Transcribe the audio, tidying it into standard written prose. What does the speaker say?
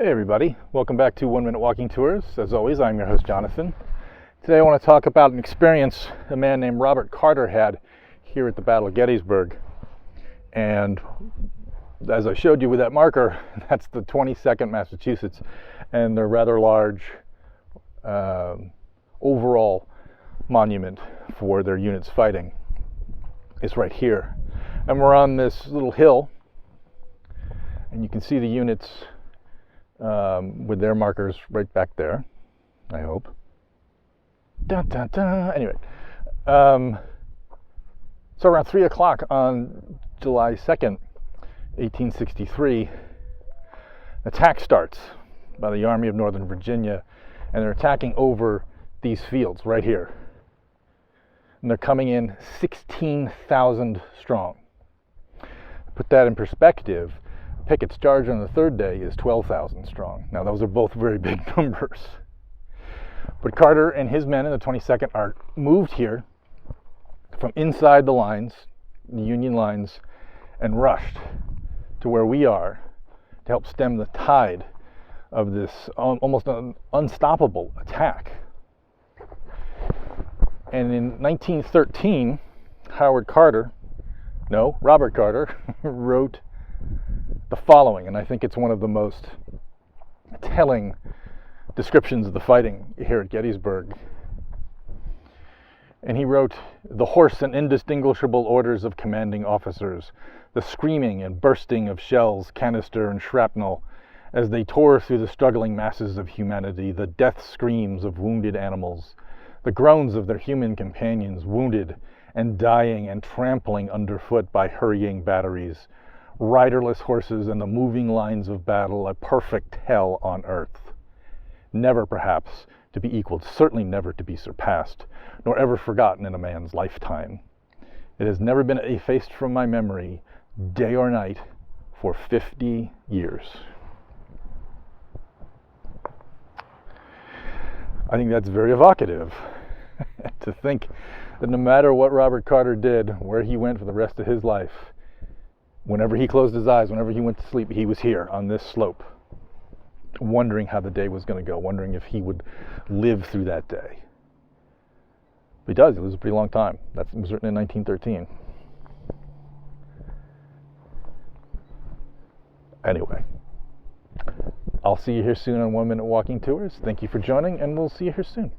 Hey everybody, welcome back to 1 Minute Walking Tours. As always, I'm your host Jonathan. Today I want to talk about an experience a man named Robert Carter had here at the Battle of Gettysburg. And as I showed you with that marker, that's the 22nd Massachusetts, and their rather large overall monument for their units fighting is right here. And we're on this little hill, and you can see the units with their markers right back there, I hope. Dun, dun, dun. Anyway, so around 3 o'clock on July 2nd, 1863, attack starts by the Army of Northern Virginia, and they're attacking over these fields right here. And they're coming in 16,000 strong. To put that in perspective, Pickett's charge on the third day is 12,000 strong. Now, those are both very big numbers. But Carter and his men in the 22nd are moved here from inside the lines, the Union lines, and rushed to where we are to help stem the tide of this almost unstoppable attack. And in 1913, Robert Carter wrote the following, and I think it's one of the most telling descriptions of the fighting here at Gettysburg. And he wrote, "The hoarse and indistinguishable orders of commanding officers, the screaming and bursting of shells, canister, and shrapnel as they tore through the struggling masses of humanity, the death screams of wounded animals, the groans of their human companions, wounded and dying and trampling underfoot by hurrying batteries, riderless horses and the moving lines of battle, a perfect hell on earth. Never perhaps to be equaled, certainly never to be surpassed, nor ever forgotten in a man's lifetime. It has never been effaced from my memory, day or night, for 50 years. I think that's very evocative to think that no matter what Robert Carter did, where he went for the rest of his life, whenever he closed his eyes, whenever he went to sleep, he was here on this slope, wondering how the day was going to go, wondering if he would live through that day. But he does. He lives a pretty long time. That was written in 1913. Anyway, I'll see you here soon on 1 Minute Walking Tours. Thank you for joining, and we'll see you here soon.